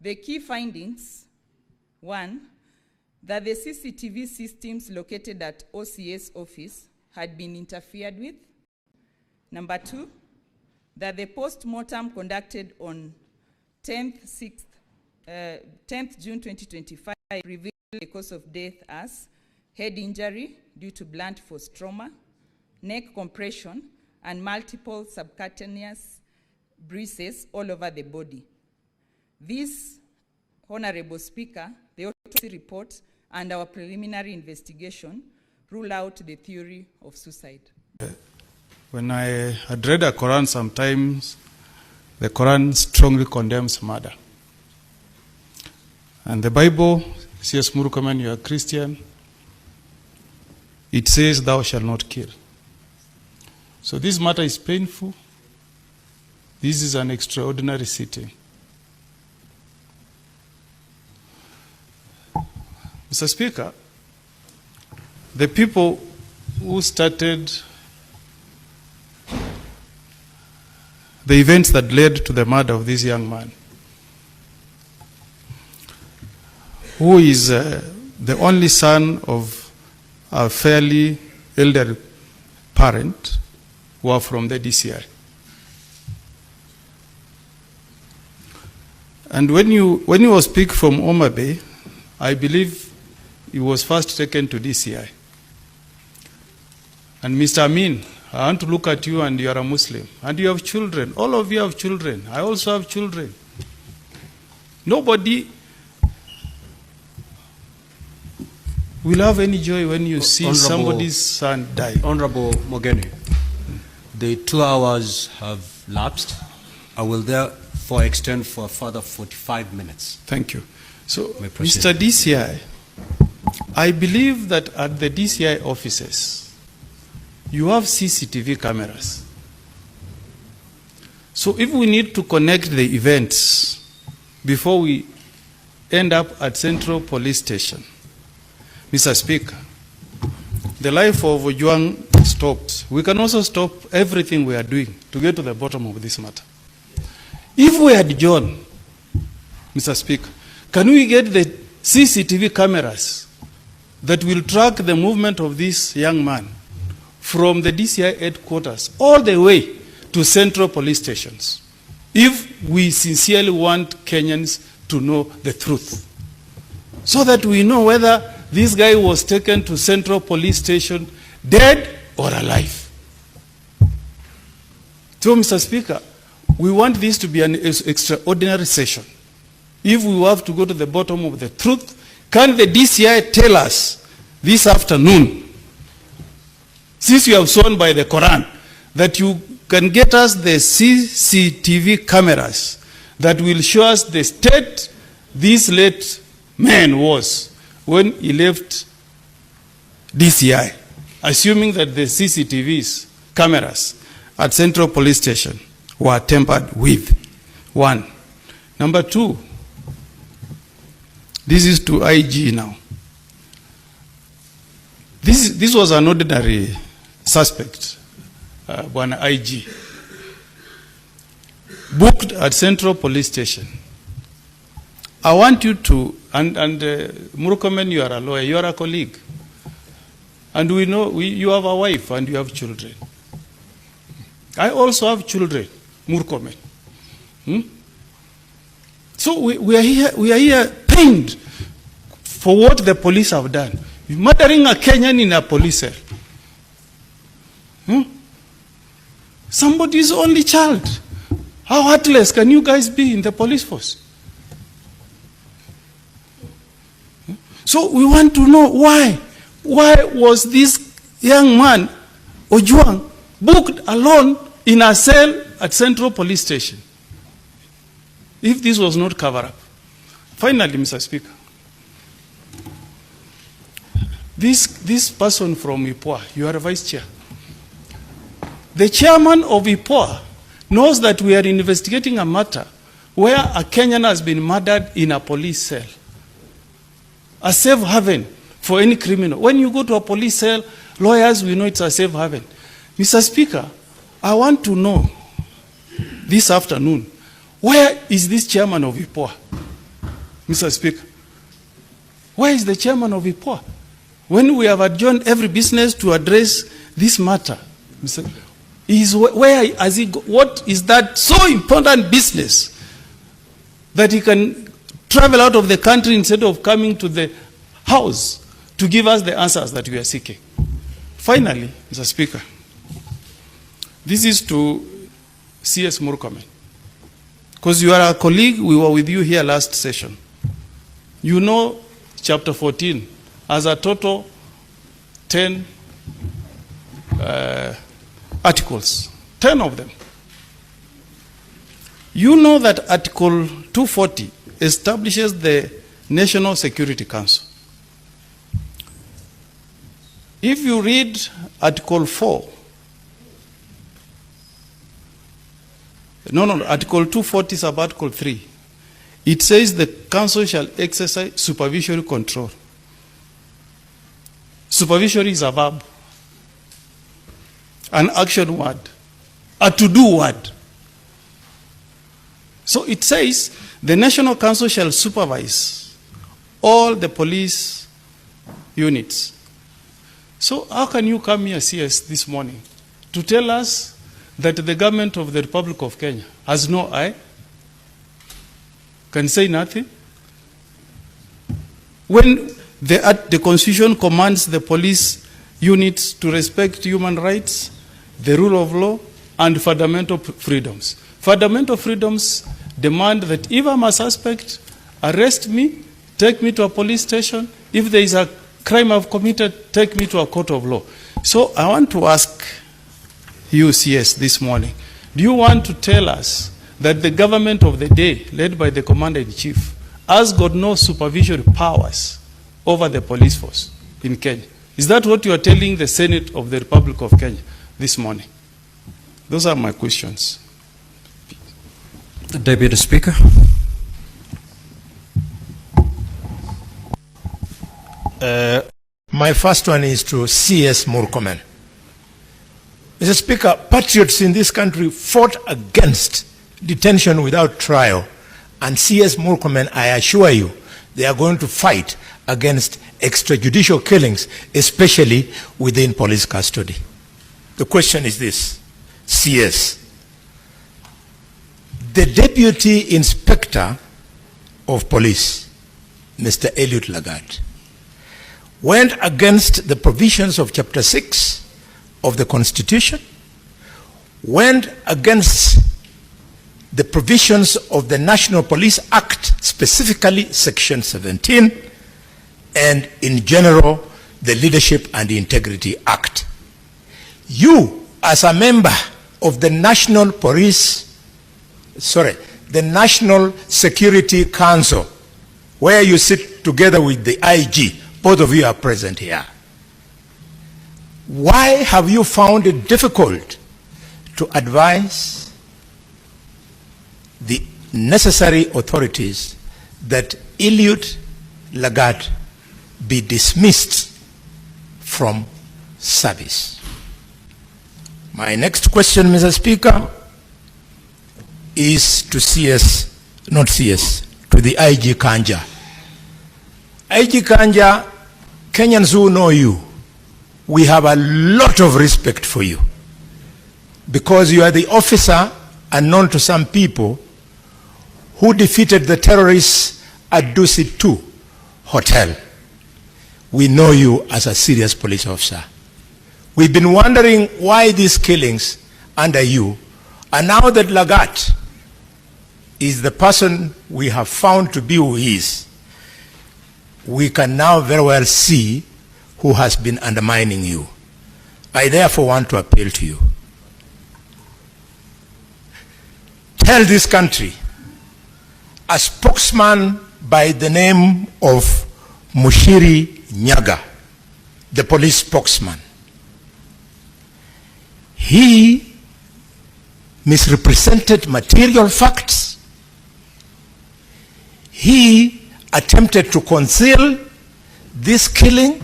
The key findings: 1, that the CCTV systems located at OCS office had been interfered with. Number 2, that the post-mortem conducted on 10th June 2025 revealed the cause of death as head injury due to blunt force trauma, neck compression, and multiple subcutaneous bruises all over the body. This, Honorable Speaker, the autopsy report and our preliminary investigation rule out the theory of suicide. When I had read the Quran, sometimes the Quran strongly condemns murder. And the Bible says, Murkomen, you are a Christian, it says, thou shalt not kill. So this matter is painful. This is an extraordinary sitting. Mr. Speaker, the people who started the events that led to the murder of this young man, who is the only son of a fairly elderly parent, who are from the DCI. And when you was picked from Oma Bay, I believe he was first taken to DCI. And Mr. Amin, I want to look at you, and you are a Muslim, and you have children. All of you have children. I also have children. Nobody will have any joy when you see somebody's son die. Honorable Mogeni, the 2 hours have lapsed. I will therefore extend for a further 45 minutes. Thank you. So, Mr. DCI, I believe that at the DCI offices, you have CCTV cameras. So if we need to connect the events before we end up at Central Police Station, Mr. Speaker, the life of Ojwang stopped. We can also stop everything we are doing to get to the bottom of this matter. If we had John, Mr. Speaker, can we get the CCTV cameras that will track the movement of this young man from the DCI headquarters all the way to Central Police Stations, if we sincerely want Kenyans to know the truth, so that we know whether this guy was taken to Central Police Station dead or alive. So, Mr. Speaker, we want this to be an extraordinary session. If we have to go to the bottom of the truth, can the DCI tell us this afternoon, since you have shown by the Quran, that you can get us the CCTV cameras that will show us the state this late man was when he left DCI, assuming that the CCTV's cameras at Central Police Station were tampered with? 1. Number 2, this is to IG now. This was an ordinary suspect, one IG, booked at Central Police Station. I want you to, and Murkomen, you are a lawyer, you are a colleague, and we know you have a wife and you have children. I also have children, Murkomen. So we are here pained for what the police have done. Murdering a Kenyan in a police cell. Somebody's only child. How heartless can you guys be in the police force? So we want to know why. Why was this young man, Ojwang, booked alone in a cell at Central Police Station, if this was not covered up? Finally, Mr. Speaker, this person from IPOA, you are a vice chair. The chairman of IPOA knows that we are investigating a matter where a Kenyan has been murdered in a police cell, a safe haven for any criminal. When you go to a police cell, lawyers, we know it's a safe haven. Mr. Speaker, I want to know this afternoon, where is this chairman of IPOA? Mr. Speaker. Where is the chairman of IPOA? When we have adjourned every business to address this matter, Mr. Where has he what is that so important business that he can travel out of the country instead of coming to the House to give us the answers that we are seeking? Finally, Mr. Speaker, this is to CS Murkomen. Because you are a colleague, we were with you here last session. You know chapter 14 as a total 10 articles, 10 of them. You know that Article 240 establishes the National Security Council. If you read Article 4, Article 240 is about Article 3. It says the council shall exercise supervisory control. Supervisory is a verb, an action word, a to-do word. So it says the National Council shall supervise all the police units. So how can you come here, CS, this morning to tell us that the government of the Republic of Kenya has no eye, can say nothing, when the Constitution commands the police units to respect human rights, the rule of law, and fundamental freedoms? Fundamental freedoms demand that if I'm a suspect, arrest me, take me to a police station. If there is a crime I've committed, take me to a court of law. So I want to ask you, CS, this morning, do you want to tell us that the government of the day, led by the Commander-in-Chief, has got no supervisory powers over the police force in Kenya? Is that what you are telling the Senate of the Republic of Kenya this morning? Those are my questions. The Deputy Speaker. My first one is to CS Murkomen. Mr. Speaker, patriots in this country fought against detention without trial, and CS Murkomen, I assure you, they are going to fight against extrajudicial killings, especially within police custody. The question is this, CS. The Deputy Inspector of Police, Mr. Eliud Lagat, went against the provisions of Chapter 6 of the Constitution, went against the provisions of the National Police Act, specifically Section 17, and in general, the Leadership and Integrity Act. You, as a member of the National Security Council, where you sit together with the IG, both of you are present here. Why have you found it difficult to advise the necessary authorities that Eliud Lagat be dismissed from service? My next question, Mr. Speaker, is to CS, not CS, to the IG Kanja. IG Kanja, Kenyans who know you, we have a lot of respect for you because you are the officer, unknown to some people, who defeated the terrorists at Dusit 2 Hotel. We know you as a serious police officer. We've been wondering why these killings under you, and now that Lagat is the person we have found to be who he is, we can now very well see who has been undermining you. I therefore want to appeal to you. Tell this country, a spokesman by the name of Mushiri Nyaga, the police spokesman, he misrepresented material facts. He attempted to conceal this killing.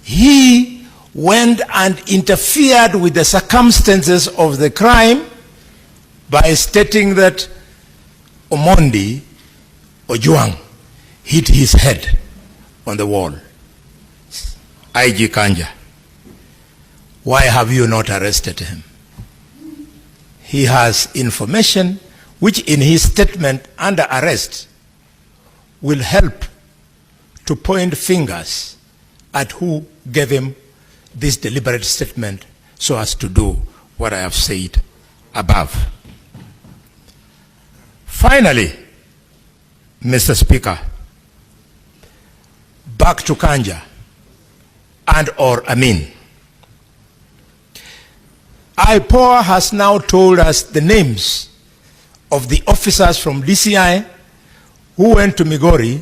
He went and interfered with the circumstances of the crime by stating that Omondi Ojwang hit his head on the wall. IG Kanja, why have you not arrested him? He has information which in his statement under arrest will help to point fingers at who gave him this deliberate statement so as to do what I have said above. Finally, Mr. Speaker, back to Kanja and or Amin. IPOA has now told us the names of the officers from DCI who went to Migori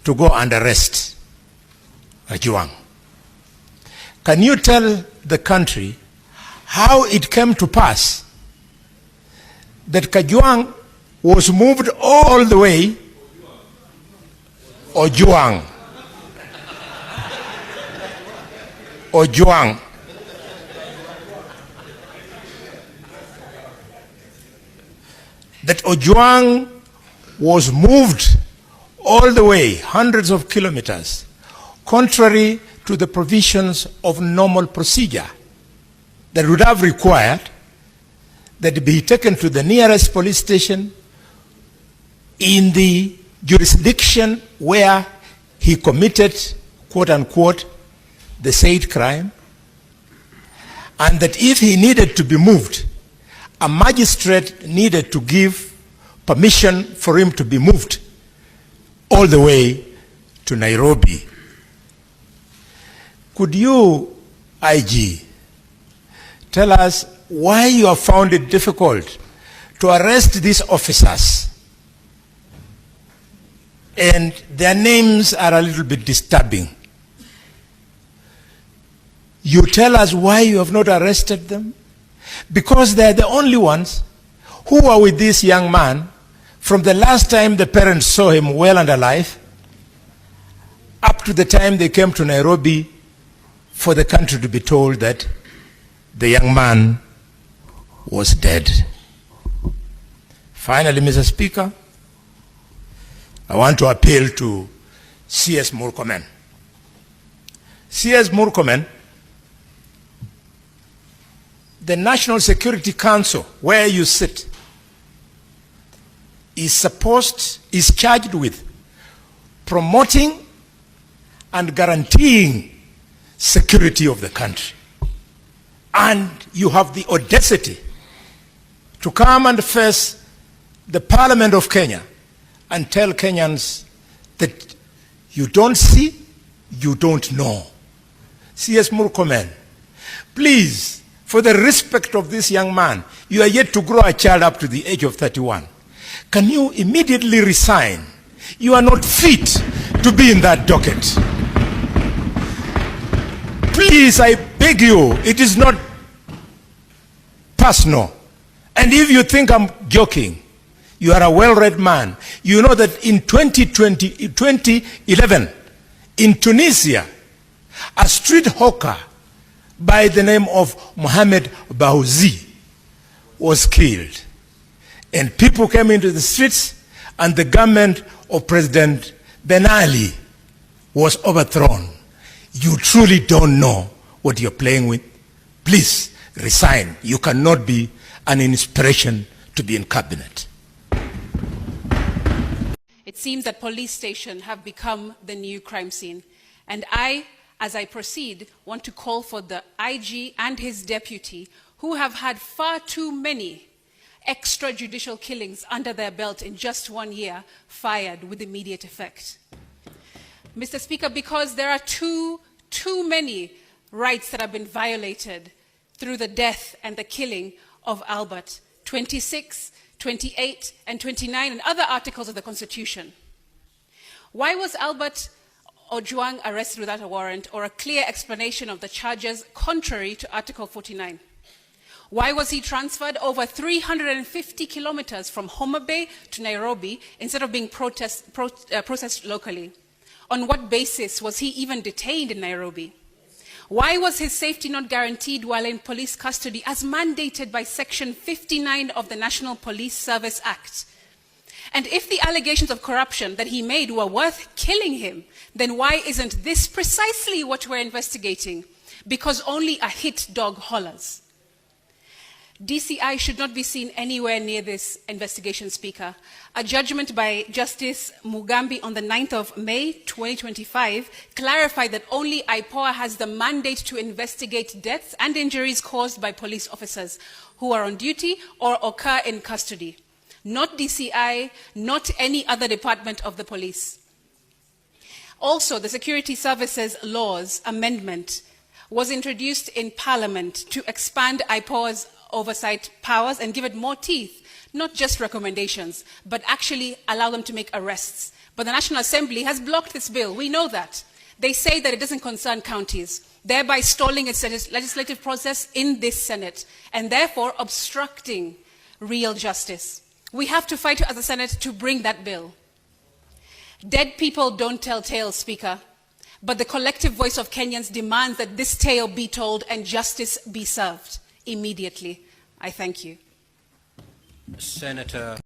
to go and arrest Ojwang. Can you tell the country how it came to pass that Ojwang was moved all the way, Ojwang, that Ojwang was moved all the way, hundreds of kilometers, contrary to the provisions of normal procedure that would have required that he be taken to the nearest police station in the jurisdiction where he committed, quote unquote, the said crime, and that if he needed to be moved, a magistrate needed to give permission for him to be moved all the way to Nairobi. Could you, IG, tell us why you have found it difficult to arrest these officers? And their names are a little bit disturbing. You tell us why you have not arrested them? Because they're the only ones who were with this young man from the last time the parents saw him well and alive up to the time they came to Nairobi for the country to be told that the young man was dead. Finally, Mr. Speaker, I want to appeal to CS Murkomen. CS Murkomen, the National Security Council, where you sit, is charged with promoting and guaranteeing security of the country. And you have the audacity to come and face the Parliament of Kenya and tell Kenyans that you don't see, you don't know. CS Murkomen, please, for the respect of this young man, you are yet to grow a child up to the age of 31. Can you immediately resign? You are not fit to be in that docket. Please, I beg you, it is not personal. And if you think I'm joking, you are a well-read man. You know that in 2011, in Tunisia, a street hawker by the name of Mohamed Baouzi was killed. And people came into the streets and the government of President Ben Ali was overthrown. You truly don't know what you're playing with. Please resign. You cannot be an inspiration to be in cabinet. It seems that police stations have become the new crime scene. And I, as I proceed, want to call for the IG and his deputy, who have had far too many extrajudicial killings under their belt in just 1 year, fired with immediate effect. Mr. Speaker, because there are too many rights that have been violated through the death and the killing of Albert, 26, 28, and 29, and other articles of the Constitution. Why was Albert Ojwang arrested without a warrant or a clear explanation of the charges contrary to Article 49? Why was he transferred over 350 kilometers from Homa Bay to Nairobi instead of being processed locally? On what basis was he even detained in Nairobi? Why was his safety not guaranteed while in police custody as mandated by Section 59 of the National Police Service Act? And if the allegations of corruption that he made were worth killing him, then why isn't this precisely what we're investigating? Because only a hit dog hollers. DCI should not be seen anywhere near this investigation, Speaker. A judgment by Justice Mugambi on the 9th of May 2025 clarified that only IPOA has the mandate to investigate deaths and injuries caused by police officers who are on duty or occur in custody. Not DCI, not any other department of the police. Also, the Security Services Laws Amendment was introduced in Parliament to expand IPOA's oversight powers and give it more teeth, not just recommendations, but actually allow them to make arrests. But the National Assembly has blocked this bill. We know that. They say that it doesn't concern counties, thereby stalling its legislative process in this Senate, and therefore obstructing real justice. We have to fight as a Senate to bring that bill. Dead people don't tell tales, Speaker, but the collective voice of Kenyans demands that this tale be told and justice be served immediately. I thank you. Senator